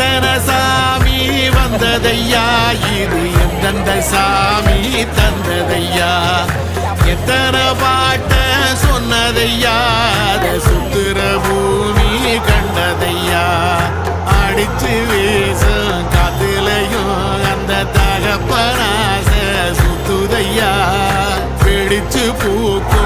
எத்தனை சாமி வந்ததையா இது எந்தெந்த சாமி தந்ததையா எத்தனை பாட்ட சொன்னதையா அதை சுத்துற பூமி கண்டதையா அடிச்சு வீசும் காத்துலையும் அந்த தகப்பனாச சுத்துதையா பிடிச்சு பூக்கு